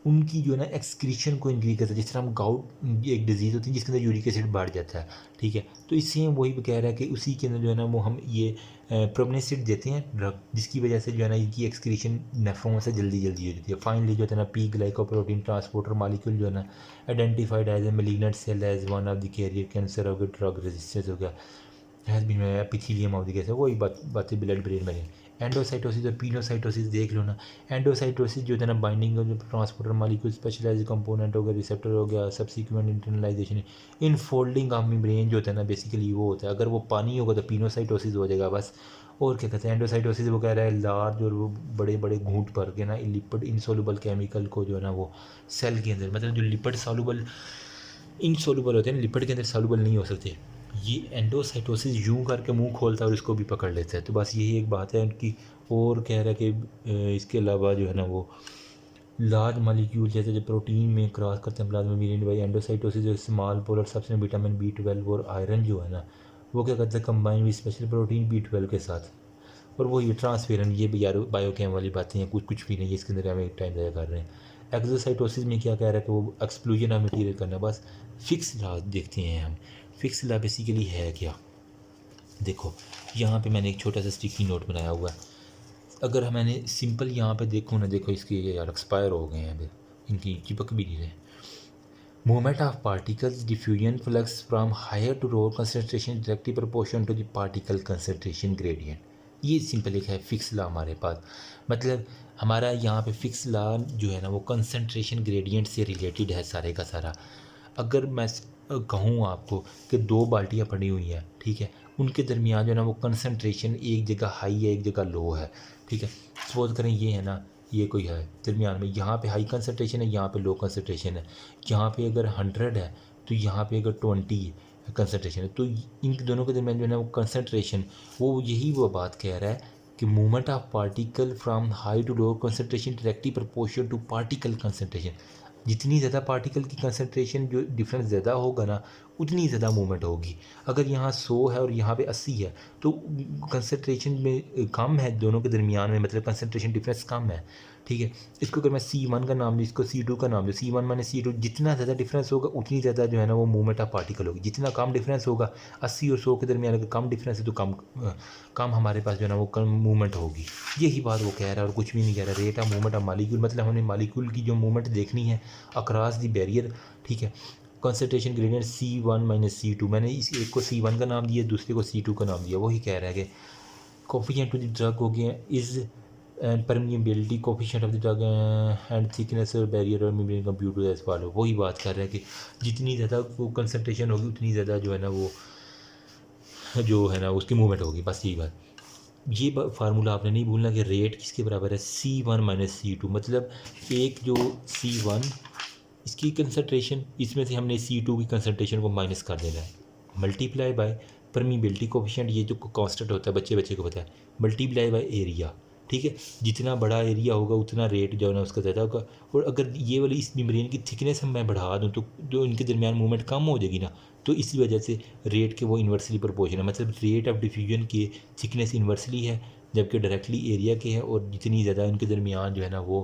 उनकी जो है ना एक्सक्रीशन को इंक्रीज करता है। जिस तरह हम गाउट एक डिजीज़ होती है जिसके अंदर यूरिक एसिड बढ़ जाता है, ठीक है, तो इससे वही कह रहा है कि उसी के अंदर जो है ना वो हम ये प्रोबेनिसिड देते हैं ड्रग, जिसकी वजह से जो है ना इनकी एक्सक्रीशन नेफ्रॉन से जल्दी जल्दी हो जाती है। फाइनली जो होता है ना पी ग्लाइकोप्रोटीन ट्रांसपोर्टर मॉलिक्यूल जो है ना identified as a malignant cell as one of the carrier cancer of drug resistance हो गया, has been epithelium of the cancer, वही बातें ब्लड ब्रेन में। एंडोसाइटोसिस और पीनोसाइटोसिस देख लो ना। एंडोसाइटोसिस जो है ना बाइंडिंग जो ट्रांसपोर्टर मॉलिक्यूल स्पेशलाइज्ड कंपोनेंट हो गया, रिसेप्टर हो गया, subsequent internalisation in folding of membrane जो होता है ना बेसिकली वो होता है। अगर वो पानी होगा तो पीनोसाइटोसिस हो जाएगा बस। और क्या कहते हैं एंडोसाइटोसिस, वो कह रहा है लार्ज और वो बड़े बड़े घूंट भर के ना लिपिड इनसोल्युबल केमिकल को जो है ना वो सेल के अंदर, मतलब जो लिपिड सॉल्युबल इनसोल्युबल होते हैं लिपिड के अंदर सॉल्युबल नहीं हो सकते, ये एंडोसाइटोसिस यूं करके मुंह खोलता है और इसको भी पकड़ लेता है। तो बस यही एक बात है उनकी। और कह रहा है कि इसके अलावा जो है ना वो लार्ज मॉलिक्यूल जैसे जो प्रोटीन में क्रॉस करते हैं प्लाज्मा मेम्ब्रेन बाई एंडोसाइटोसिस, जो small polar substance vitamin B12 और आयरन जो है ना वो क्या करते हैं combine with special protein B12 के साथ, और वो ये ट्रांसफेरन, ये भी यार बायोकेम वाली बातें हैं, कुछ भी नहीं है इसके अंदर, हम एक टाइम ज़ाया कर रहे हैं। एक्सोसाइटोसिस में क्या कह रहा है कि वो एक्सप्लोजन ऑफ मटीरियल करना, बस फिक्स लॉ देखते हैं हम। फिक्स लॉ बेसिकली है क्या, देखो यहाँ पे मैंने एक छोटा सा स्टिकी नोट बनाया हुआ है। अगर मैंने सिंपल यहाँ पे देखूँ ना, देखो इसके यार एक्सपायर हो गए हैं अभी, इनकी चिपक भी नहीं रहे। Movement of particles diffusion flux from higher to lower concentration directly proportion to the particle concentration gradient, ये सिंपल एक है फिक्स लॉ हमारे पास। मतलब हमारा यहाँ पे फिक्स लॉ जो है ना वो कंसनट्रेशन ग्रेडियंट से रिलेटेड है सारे का सारा। अगर मैं कहूँ आपको कि दो बाल्टियाँ पड़ी हुई हैं, ठीक है, उनके दरमियान जो है ना वो कंसनट्रेशन एक जगह हाई है एक जगह लो है, ठीक है। सपोज करें ये है ना, ये कोई है दरमियान में, यहाँ पे हाई कंसनट्रेशन है, यहाँ पे लो कंसनट्रेशन है। यहाँ पे अगर 100 है तो यहाँ पे अगर 20 कंसनट्रेशन है, तो इन दोनों के दरमियान जो है ना वो कंसनट्रेशन, वो यही वो बात कह रहा है कि movement of particle from high to low concentration directly proportional to particle concentration. जितनी ज़्यादा पार्टिकल की कंसनट्रेशन जो डिफरेंस ज़्यादा होगा ना उतनी ज़्यादा मूवमेंट होगी। अगर यहाँ 100 है और यहाँ पे 80 है तो कंसनट्रेशन में कम है दोनों के दरमियान में, मतलब कंसनट्रेशन डिफरेंस कम है, ठीक है। इसको अगर मैं C1 का नाम लूँ, इसको C2 का नाम लूँ, C1 माने C2, जितना ज़्यादा डिफरेंस होगा उतनी ज़्यादा जो है ना वो मूवमेंट ऑफ पार्टिकल होगी। जितना कम डिफरेंस होगा, 80 और 100 के दरमियान अगर कम डिफरेंस है तो कम हमारे पास जो है ना वो कम मूवमेंट होगी। यही बात वो कह रहा है और कुछ भी नहीं कह रहा। Rate of movement of molecule, मतलब हमने मालिक्यूल की जो मूवमेंट देखनी है अक्रॉस दी बैरियर, ठीक है। Concentration gradient C1 minus C2, मैंने इस एक को C1 का नाम दिया, दूसरे को C2 का नाम दिया। वही कह रहा है कि कोफिशिएंट टू द ड्रग हो गया is and permeability coefficient of the drug and thickness और बैरियर और मेम्ब्रेन कंप्यूटर एज फॉलो। वही बात कर रहे हैं कि जितनी ज़्यादा वो कंसनट्रेशन होगी उतनी ज़्यादा जो है ना वो जो है ना उसकी मूवमेंट होगी, बस यही बात। ये फार्मूला आपने नहीं भूलना कि रेट किसके बराबर है, C1 - C2। मतलब एक जो C1 इसकी कंसनट्रेशन, इसमें से हमने C2 की कंसनट्रेशन को माइनस कर देना है, मल्टीप्लाई बाय परमीबिलिटी कोफिशिएंट, ये जो कांस्टेंट होता है बच्चे को पता है, मल्टीप्लाई बाय एरिया। ठीक है, जितना बड़ा एरिया होगा उतना रेट जो है ना उसका ज़्यादा होगा। और अगर ये वाली इस मेम्ब्रेन की थिकनेस हम मैं बढ़ा दूँ तो जो इनके दरमियान मूवमेंट कम हो जाएगी ना, तो इसी वजह से रेट के वो इन्वर्सली प्रोपोर्शन है। मतलब रेट ऑफ डिफ्यूजन की थिकनेस इन्वर्सली है जबकि डायरेक्टली एरिया के है, और जितनी ज़्यादा उनके दरमियान जो है ना वो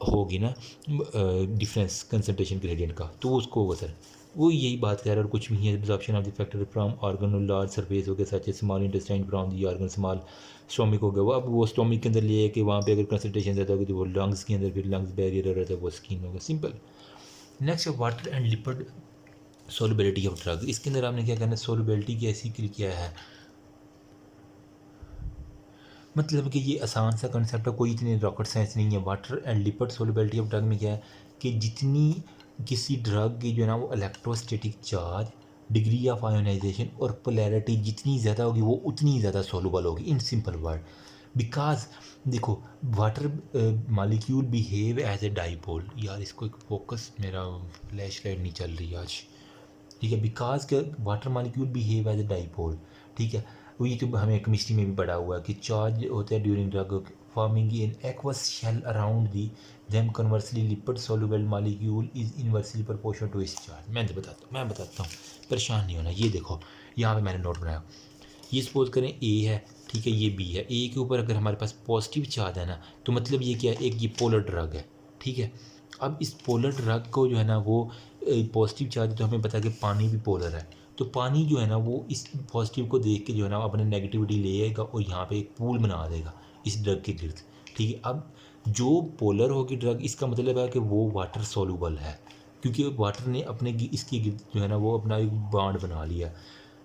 होगी ना डिफरेंस कंसनट्रेशन ग्रेडियंट का, तो उसको होगा सर। वो यही बात कह रहा है और कुछ भी है। Absorption of the factor from organ large surface हो गया, such a small intestine from the organ small stomach हो गया। वो अब वो स्टोमिक के अंदर ले है कि वहाँ पे अगर कंसनट्रेशन ज़्यादा होगी तो वो लंग्स के अंदर, फिर लंग्स बैरियर रहता है वो स्किन होगा, simple. Next water and lipid solubility of drug. इसके अंदर आपने क्या करना है, सोलबिलिटी की ऐसी क्या है, मतलब कि ये आसान सा कंसेप्ट है, कोई इतनी रॉकेट साइंस नहीं है। Water and lipid solubility of drug में क्या है कि जितनी किसी ड्रग की जो है ना वो electrostatic charge, degree of ionization और पोलैरिटी जितनी ज़्यादा होगी वो उतनी ज़्यादा सोलूबल होगी, इन सिंपल वर्ड। बिकॉज देखो water molecule behave as a dipole. यार इसको एक फोकस, मेरा फ्लैश लाइट नहीं चल रही आज, ठीक है। बिकॉज के water molecule behave as a dipole, ठीक है। वो ये तो हमें केमिस्ट्री में भी पढ़ा हुआ है कि चार्ज होते हैं during drug forming in aqueous shell around the them conversely lipid soluble molecule is inversely proportional to इस चार्ज। मैं बताता हूँ, परेशान नहीं होना। ये देखो यहाँ पे मैंने नोट बनाया, ये सपोज करें ए है, ठीक है, ये बी है। ए के ऊपर अगर हमारे पास पॉजिटिव चार्ज है ना, तो मतलब ये क्या है, एक ये पोलर ड्रग है, ठीक है। अब इस पोलर ड्रग को जो है ना वो पॉजिटिव चार्ज, तो हमें पता है कि पानी भी पोलर है, तो पानी जो है ना वो इस पॉजिटिव को देख के जो है ना अपने नेगेटिविटी ले आएगा और यहाँ पे एक पूल बना देगा इस ड्रग के गिर्द, ठीक है। अब जो पोलर होगी ड्रग, इसका मतलब है कि वो वाटर सोलूबल है, क्योंकि वाटर ने अपने इसके गिर्द जो है ना वो अपना एक बाड बना लिया।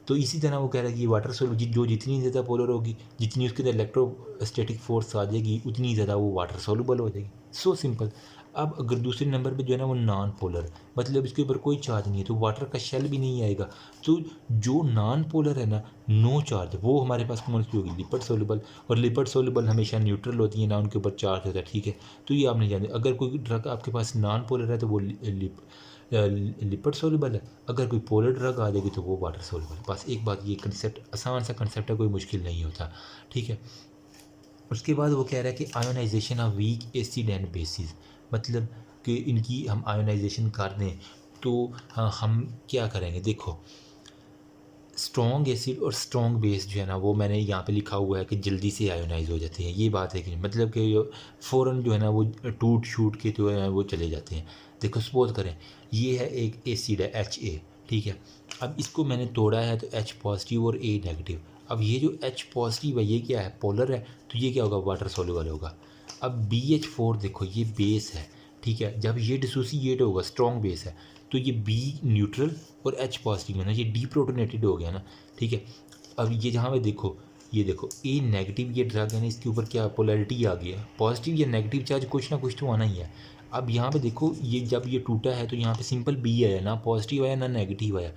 तो इसी तरह वो कह रहा है कि ये वाटर सोलूबल जो जितनी ज़्यादा पोलर होगी, जितनी उसके अंदर इलेक्ट्रोस्टैटिक फोर्स आ जाएगी, उतनी ज़्यादा वो वाटर सोलूबल हो जाएगी। So simple. अब अगर दूसरे नंबर पे जो है ना वो नॉन पोलर, मतलब इसके ऊपर कोई चार्ज नहीं है, तो वाटर का शेल भी नहीं आएगा। तो जो नॉन पोलर है ना, नो चार्ज, वो हमारे पास कौन सी होगी, लिपिड सोलुबल। और लिपिड सोलुबल हमेशा न्यूट्रल होती है ना, उनके ऊपर चार्ज होता है, ठीक है। तो ये आप नहीं जानते, अगर कोई ड्रग आपके पास नॉन पोलर है तो वो लिपिड सोलुबल है, अगर कोई पोलर ड्रग आ जाएगी तो वो वाटर सोलुबल। बस एक बात, ये कंसेप्ट आसान सा कंसेप्ट है, कोई मुश्किल नहीं होता, ठीक है। उसके बाद वो कह रहा है कि ionization of weak acid and bases, मतलब कि इनकी हम आयोनाइजेशन कर दें तो हाँ, हम क्या करेंगे। देखो स्ट्रॉन्ग एसिड और स्ट्रॉन्ग बेस जो है ना वो मैंने यहाँ पे लिखा हुआ है कि जल्दी से आयोनाइज हो जाते हैं, ये बात है कि नहीं, मतलब कि फ़ौरन जो है ना वो टूट शूट के जो है वो चले जाते हैं। देखो सपोज करें ये है एक एसिड है HA, ठीक है। अब इसको मैंने तोड़ा है तो H पॉजिटिव और A नेगेटिव। अब ये जो H पॉजिटिव है ये क्या है, पोलर है, तो ये क्या होगा, वाटर सोल्यूबल होगा। अब BH4 देखो ये बेस है, ठीक है। जब ये डिसोसिएट होगा, स्ट्रॉन्ग बेस है, तो ये B न्यूट्रल और H पॉजिटिव है ना, ये डीप्रोटोनेटेड हो गया ना, ठीक है। अब ये जहाँ पे देखो, ये देखो A नेगेटिव ये ड्रग है ना, इसके ऊपर क्या पोलैरिटी आ गया, पॉजिटिव या नेगेटिव चार्ज कुछ ना कुछ तो आना ही है। अब यहाँ पे देखो ये जब ये टूटा है तो यहाँ पे सिंपल B आया, ना पॉजिटिव आया ना नेगेटिव आया।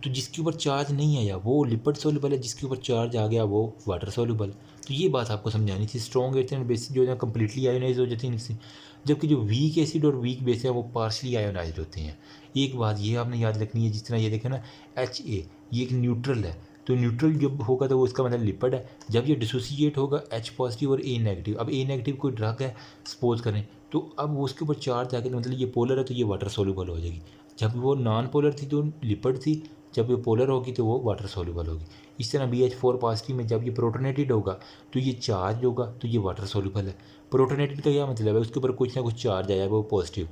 तो जिसके ऊपर चार्ज नहीं आया वो लिपिड सोल्यूबल है, जिसके ऊपर चार्ज आ गया वो वाटर सोल्यूबल। तो ये बात आपको समझानी थी। स्ट्रॉन्ग एसिड एंड बेसिस जो है कम्प्लीटली आयोनाइज हो जाती है इनसे, जबकि जो वीक एसिड और वीक बेस है वो पार्शली आयोनाइज होते हैं। एक बात ये आपने याद रखनी है, जिस तरह ये देखें ना HA, ये एक न्यूट्रल है, तो न्यूट्रल जब होगा तो वो उसका मतलब लिपिड है। जब ये डिसोसिएट होगा H पॉजिटिव और A नेगेटिव, अब A नेगेटिव कोई ड्रग है सपोज करें, तो अब वो उसके ऊपर चार्ज आके, तो मतलब ये पोलर है तो ये वाटर सोल्यूबल हो जाएगी। जब वो नॉन पोलर थी तो लिपिड थी, जब ये पोलर होगी तो वो वाटर सोल्यूबल होगी। इस तरह BH4 पॉजिटिव में जब ये प्रोटोनेटेड होगा तो ये चार्ज होगा तो ये वाटर सोल्यूबल है। प्रोटोनेटेड का क्या मतलब है, उसके ऊपर कुछ ना कुछ चार्ज आया वो पॉजिटिव।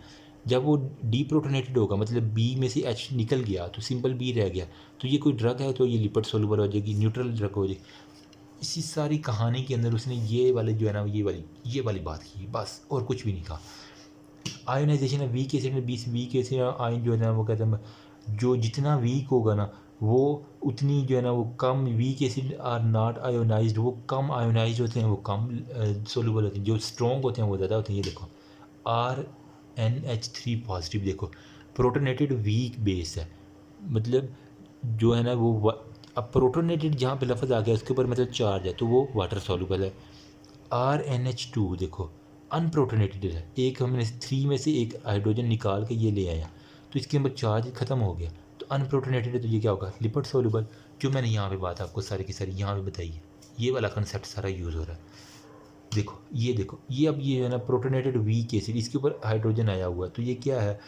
जब वो डीप्रोटोनेटेड होगा, मतलब B में से H निकल गया तो सिंपल B रह गया, तो ये कोई ड्रग है तो ये लिपिड सोल्यूबल हो जाएगी, न्यूट्रल ड्रग हो जाएगी। इसी सारी कहानी के अंदर उसने ये वाले जो है ना ये वाली बात की, बस और कुछ भी नहीं कहा। आयोनाइजेशन है वीक एसिड में, 20 वीक एसिड आयन जो है ना वो कहते हैं जो जितना वीक होगा ना वो उतनी जो है ना वो कम, weak acid are not ionized, वो कम आयोनाइज होते हैं, वो कम सोलूबल होते हैं, जो स्ट्रॉन्ग होते हैं वो ज़्यादा होते हैं। ये देखो RnH3 पॉजिटिव, देखो प्रोटोनेटेड वीक बेस है, मतलब जो है ना वो अब प्रोटोनेटेड जहाँ पे लफ्ज़ आ गया उसके ऊपर मतलब चार्ज है तो वो वाटर सॉल्युबल है। RnH2 देखो अनप्रोटोनेटेड है, एक हमने 3 में से एक हाइड्रोजन निकाल के ये ले आया तो इसके अंदर चार्ज ख़त्म हो गया, तो अनप्रोटोनेटेड है तो ये क्या होगा, लिपिड सॉल्युबल। जो मैंने यहाँ पे बात आपको सारी की सारी यहाँ पे बताई है, ये वाला कंसेप्ट सारा यूज़ हो रहा है। देखो ये अब ये है ना प्रोटोनेटेड वीक एसिड, इसके ऊपर हाइड्रोजन आया हुआ है तो ये क्या है,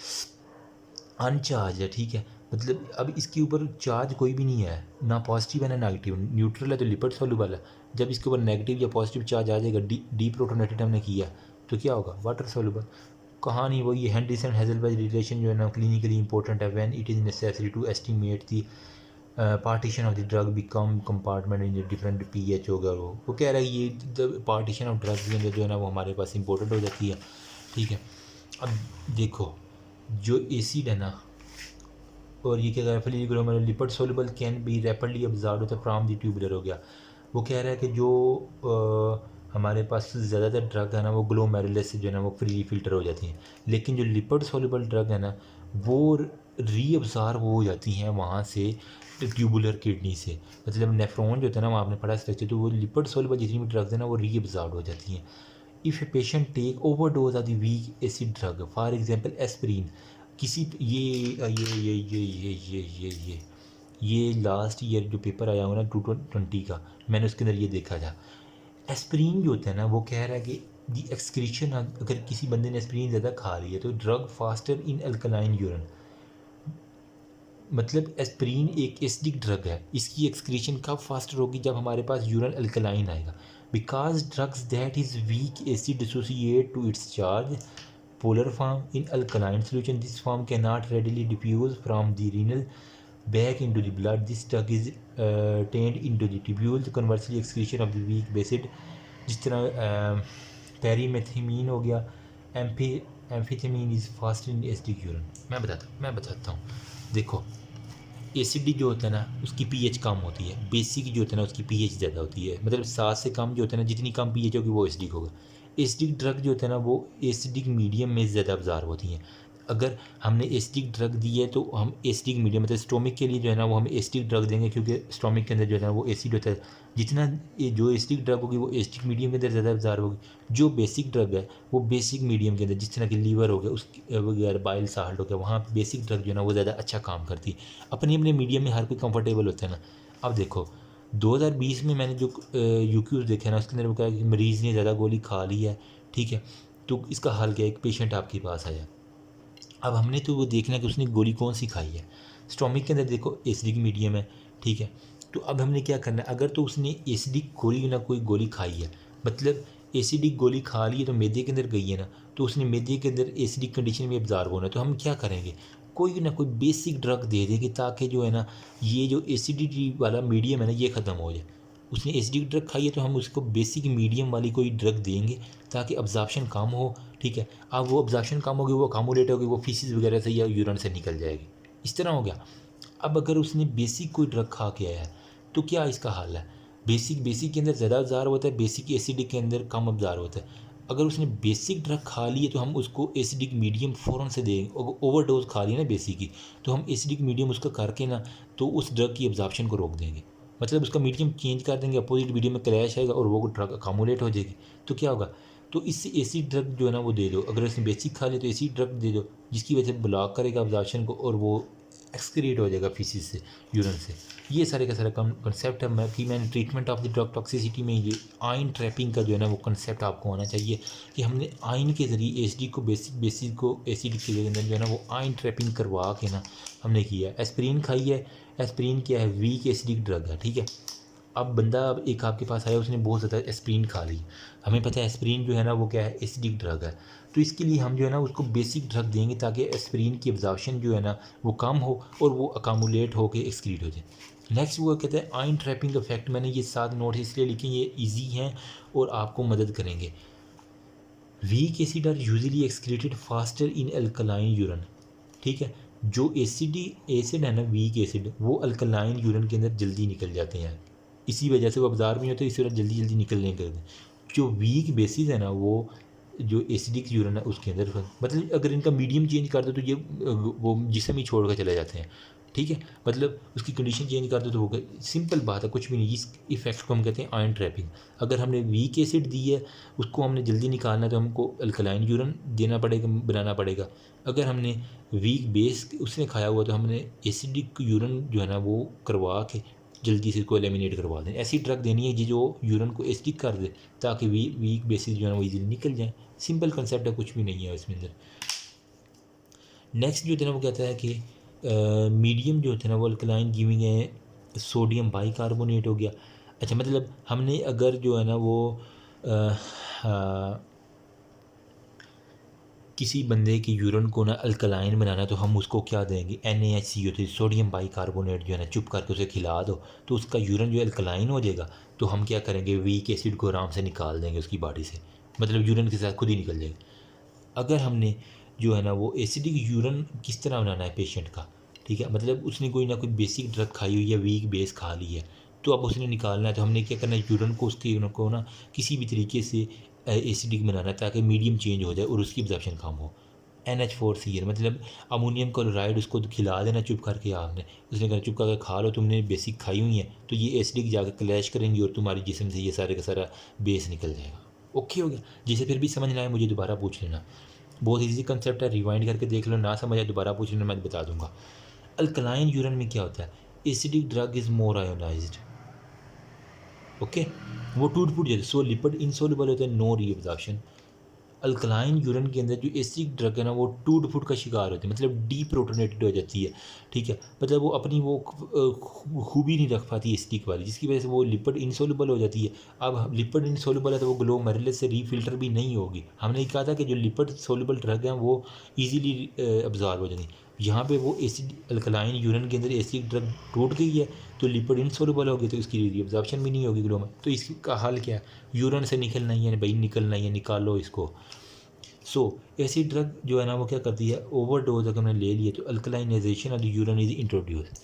अनचार्ज है, ठीक है। मतलब अब इसके ऊपर चार्ज कोई भी नहीं है, ना पॉजिटिव है ना नेगेटिव, न्यूट्रल है तो लिपिड सॉल्युबल है। जब इसके ऊपर नेगेटिव या पॉजिटिव चार्ज आ जाएगा, डी प्रोटोनेटेड हमने किया तो क्या होगा, वाटर सॉल्युबल। कहानी वही है, हेंड्रिसन हेजलबर्ग रिलेशन जो है ना क्लिनिकली इंपॉर्टेंट है when it is necessary to estimate the partition of the drug become compartment in different pH होगा। वो कह रहा है ये जब पार्टीशन ऑफ ड्रग के अंदर जो है ना वो हमारे पास इंपॉर्टेंट हो जाती है, ठीक है। अब देखो जो एसिड है ना, और ये क्या कह रहा है, lipid soluble can be rapidly absorb होता है फ्रॉम दी ट्यूबुलर हो गया। वो कह रहा है कि जो हमारे पास ज़्यादातर ड्रग है ना वो ग्लोमेरुलस से जो है ना वो फ्रीली फिल्टर हो जाती हैं, लेकिन जो लिपिड सोल्यूबल ड्रग है ना वो रीअब्जॉर्ब हो जाती हैं वहाँ से ट्यूबुलर किडनी से, मतलब नेफ्रॉन जो होता है ना वो आपने पढ़ा स्ट्रक्चर, तो वो लिपिड सोल्यूबल जितनी भी ड्रग्स है ना वो रीअब्जॉर्ब हो जाती हैं। If a patient take overdose of the weak acid drug for example aspirin, किसी ये लास्ट ईयर जो पेपर आया हुआ ना 2020 का, मैंने उसके अंदर ये देखा था। एस्पिरिन जो होता है ना वो कह रहा है कि दी एक्सक्रीशन, अगर किसी बंदे ने एस्पिरिन ज़्यादा खा ली है तो drug faster in alkaline urine, मतलब एस्पिरिन एक एसिडिक ड्रग है, इसकी एक्सक्रीशन कब फास्टर होगी, जब हमारे पास यूरिन अल्कलाइन आएगा। Because drugs that is weak acid associate to its charge polar form in alkaline solution, this form cannot readily diffuse from the renal back into the blood, this drug is tained into the tubules, conversely excretion of the weak acid, जिस तरह पेरीमेथामीन हो गया, amphetamine is fast in acidic urine. मैं बताता हूँ, देखो एसिडिक जो होता है ना उसकी पीएच कम होती है, बेसिक जो होता है ना उसकी पीएच ज़्यादा होती है, मतलब 7 से कम जो होता है ना, जितनी कम पीएच होगी वो एसिडिक होगा। एसिडिक ड्रग जो होता है ना वो एसिडिक मीडियम में ज़्यादा अब्जॉर्ब होती हैं। अगर हमने एसिडिक ड्रग दी है तो हम एसिडिक मीडियम, मतलब स्टोमिक के लिए जो है ना वो हम एसिडिक ड्रग देंगे, क्योंकि स्टोमिक के अंदर जो है ना वो एसिड होता है। जितना जो एसिडिक ड्रग होगी वो एसिडिक मीडियम के अंदर ज़्यादा अब्जॉर्ब होगी, जो बेसिक ड्रग है वो बेसिक मीडियम के अंदर, जिस तरह कि लीवर हो गया उसके वगैरह, बाइल साल्ट हो गया, वहाँ पर बेसिक ड्रग जो है ना वो ज़्यादा अच्छा काम करती है। अपने अपने मीडियम में हर कोई कंफर्टेबल होता है ना। अब देखो 2020 में मैंने जो यूक्यूज़ देखे ना उसके अंदर वो कहा कि मरीज़ ने ज़्यादा गोली खा ली है, ठीक है, तो इसका हल क्या है, एक पेशेंट आपके पास आया, अब हमने तो वो देखना है कि उसने गोली कौन सी खाई है। स्टोमिक के अंदर देखो एसिडिक मीडियम है, ठीक है, तो अब हमने क्या करना है, अगर तो उसने एसिडिक कोई ना कोई गोली खाई है, मतलब एसिडिक गोली खा ली है तो मैदे के अंदर गई है ना, तो उसने मैदे के अंदर एसिडिक कंडीशन में एब्जॉर्ब होना है, तो हम क्या करेंगे, कोई ना कोई बेसिक ड्रग दे देंगे ताकि जो है ना ये जो एसिडिटी वाला मीडियम है ना ये ख़त्म हो जाए। उसने एसिडिक ड्रग खाई है तो हम उसको बेसिक मीडियम वाली कोई ड्रग देंगे ताकि अब्जॉर्प्शन कम हो, ठीक है। अब वो अब्जॉर्प्शन कम होगी, वो अकामुलेट होगी, वो फीसिस वगैरह से या यूरिन से निकल जाएगी, इस तरह हो गया। अब अगर उसने बेसिक कोई ड्रग खा के आया है तो क्या इसका हल है, बेसिक के अंदर ज़्यादा अब्जॉर्ब होता है, बेसिक एसिडिक के अंदर कम अब्जॉर्ब होता है। अगर उसने बेसिक ड्रग खा ली है तो हम उसको एसिडिक मीडियम फ़ौरन से देंगे, ओवरडोज खा ली ना बेसिक की, तो हम एसिडिक मीडियम उसका करके ना तो उस ड्रग की अब्जॉर्प्शन को रोक देंगे, मतलब उसका मीडियम चेंज कर देंगे, अपोजिट मीडियम में क्रैश आएगा और वो ड्रग अकामुलेट हो जाएगी, तो क्या होगा, तो इससे एसिड ड्रग जो है ना वो दे दो। अगर उसने बेसिक खा लिया तो एसिड ड्रग दे दो जिसकी वजह से ब्लॉक करेगा अब्जॉर्प्शन को और वो एक्सक्रीट हो जाएगा फीसिस से, यूरिन से। ये सारे का सारा कंसेप्ट है कि मैंने treatment of the drug toxicity में ये आयन ट्रैपिंग का जो है ना वो कंसेप्ट आपको होना चाहिए कि हमने आयन के ज़रिए एसिड को बेसिक को एसिड के अंदर जो है ना वो आयन ट्रैपिंग करवा के ना हमने किया है। एस्पिरिन खाई है, एस्पिरिन क्या है, वीक एसिडिक ड्रग है, ठीक है। अब बंदा अब एक आपके पास आया, उसने बहुत ज़्यादा एस्पिरिन खा ली, हमें पता है एस्पिरिन जो है ना वो क्या है, एसिडिक ड्रग है, तो इसके लिए हम जो है ना उसको बेसिक ड्रग देंगे ताकि एस्पिरिन की एब्जॉर्प्शन जो है ना वो कम हो और वो अकामुलेट होकर एक्सक्रीट हो जाए। नेक्स्ट वो कहते हैं आयन ट्रैपिंग इफेक्ट, मैंने ये 7 नोट इसलिए लिखे, ये ईजी हैं और आपको मदद करेंगे। Weak acid are usually excreted faster in alkaline urine, ठीक है, जो एसिड है ना, वीक एसिड, वो अल्कलाइन यूरिन के अंदर जल्दी निकल जाते हैं, इसी वजह से वो अब्ज़ॉर्ब नहीं होते, इस वजह जल्दी जल्दी निकलने करते। जो वीक बेसिस है ना, वो जो एसिडिक यूरिन है उसके अंदर, मतलब अगर इनका मीडियम चेंज कर दो तो ये वो जिस्म ही छोड़ कर चले जाते हैं, ठीक है। मतलब उसकी कंडीशन चेंज कर दो तो होगा, सिंपल बात है, कुछ भी नहीं। इस इफेक्ट को हम कहते हैं आयन ट्रैपिंग। अगर हमने वीक एसिड दी है, उसको हमने जल्दी निकालना है तो हमको अल्कलाइन यूरिन देना पड़ेगा, बनाना पड़ेगा। अगर हमने वीक बेस उसने खाया हुआ तो हमने एसिडिक यूरिन जो है ना वो करवा के जल्दी से इसको एलिमिनेट करवा दें। ऐसी ड्रग देनी है जो यूरिन को एसिडिक कर दे, ताकि वीक बेसिस जो है ना वो इजीली निकल जाए। सिंपल कंसेप्ट है, कुछ भी नहीं है इसमें अंदर। नेक्स्ट जो है ना वो कहता है कि मीडियम जो होता है ना वो अल्कलाइन गिविंग है सोडियम बाइकार्बोनेट हो गया। अच्छा, मतलब हमने अगर जो है ना वो किसी बंदे की यूरिन को ना अल्कलाइन बनाना, तो हम उसको क्या देंगे, NaHCO, तो सोडियम बाइकार्बोनेट जो है ना चुप करके उसे खिला दो, तो उसका यूरिन जो अल्कलाइन हो जाएगा। तो हम क्या करेंगे, वीक एसिड को आराम से निकाल देंगे उसकी बॉडी से, मतलब यूरिन के साथ खुद ही निकल जाएगा। अगर हमने जो है ना वो एसिडिक यूरिन किस तरह बनाना है पेशेंट का, ठीक है, मतलब उसने कोई ना कोई बेसिक ड्रग खाई हुई है, वीक बेस खा ली है, तो अब उसने निकालना है, तो हमने क्या करना है, यूरिन को उसके यूरिन को ना किसी भी तरीके से एसिडिक बनाना है, ताकि मीडियम चेंज हो जाए और उसकी एब्जॉर्प्शन कम हो। NH4Cl, मतलब अमोनियम क्लोराइड, उसको खिला देना चुप करके आपने, उसने कहा चुप करके खा लो, तुमने बेसिक खाई हुई है, तो ये एसिडिक जाकर क्लैश करेंगी और तुम्हारी जिस्म से ये सारे का सारा बेस निकल जाएगा। ओके हो गया। जिसे फिर भी समझ ना आए मुझे दोबारा पूछ लेना, बहुत ईजी कंसेप्ट है, रिवाइंड करके देख लो, ना समझ आए दोबारा पूछ लेना, मैं बता दूंगा। अल्कलाइन यूरिन में क्या होता है, acidic drug is more ionised, okay, वो टूट फूट जाते, सो लिपिड इनसोल्युबल होता है, नो रीअब्जॉर्प्शन। अल्कलाइन यूरिन के अंदर जो एसिडिक ड्रग है ना वो टूट फूट का शिकार होती है, मतलब डीप्रोटोनेटेड हो जाती है, ठीक है, मतलब वो अपनी वो खूबी नहीं रख पाती एसिडिक वाली, जिसकी वजह से वो लिपिड इनसोल्युबल हो जाती है। अब लिपिड इनसोल्युबल है तो वो ग्लोमेरुलस से रीफिल्टर भी नहीं होगी। हमने कहा था कि जो लिपिड सोल्युबल ड्रग हैं वो ईजीली अब्जॉर्ब हो जाती है। यहाँ पे वो एसिड अल्कलाइन यूरिन के अंदर एसिडिक ड्रग टूट गई है, तो लिपिड इनसोल्युबल होगी, तो इसकी रीअब्जॉर्प्शन भी नहीं होगी ग्लोमेर। तो इसका हल क्या है, यूरिन से निकलना ही है भाई, निकलना ही है, निकालो इसको। सो एसिड ड्रग जो है ना वो क्या करती है, ओवरडोज अगर हमने ले लिया तो alkalinization of the urine is introduce.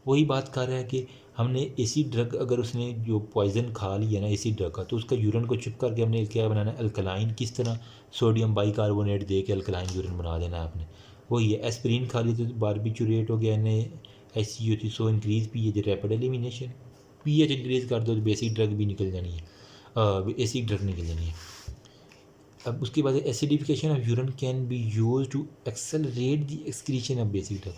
वही बात कर रहा है कि हमने एसिड ड्रग, अगर उसने जो पॉइजन खा लिया ना एसिड ड्रग का, तो उसका यूरिन को चुप करके हमने क्या बनाना है, अल्कलाइन। किस तरह, सोडियम बाइकार्बोनेट दे के अल्कलाइन यूरिन बना देना है आपने। वही है, एस्पिरिन खा ली तो बारबिचुरेट हो गया, NaHCO थी, so increase pH, rapid elimination. PH increase कर दो तो बेसिक ड्रग भी निकल जानी है, एसिड ड्रग निकल जानी है। अब उसके बाद acidification of urine can be use to accelerate the excretion of basic drug.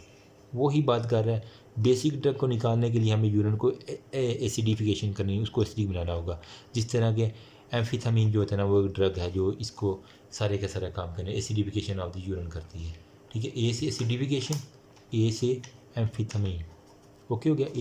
वही बात कर रहा है, बेसिक ड्रग को निकालने के लिए हमें यूरिन को एसिडिफिकेशन करनी है, उसको एसिडिक बनाना होगा। जिस तरह के एम्फीथामीन जो होता है ना वो एक ड्रग है जो इसको सारे का सारा काम करने, एसिडिफिकेशन ऑफ द यूरिन करती है, ठीक है। ए से एसिडिफिकेशन, ए से एम्फीथामीन, ओके हो गया।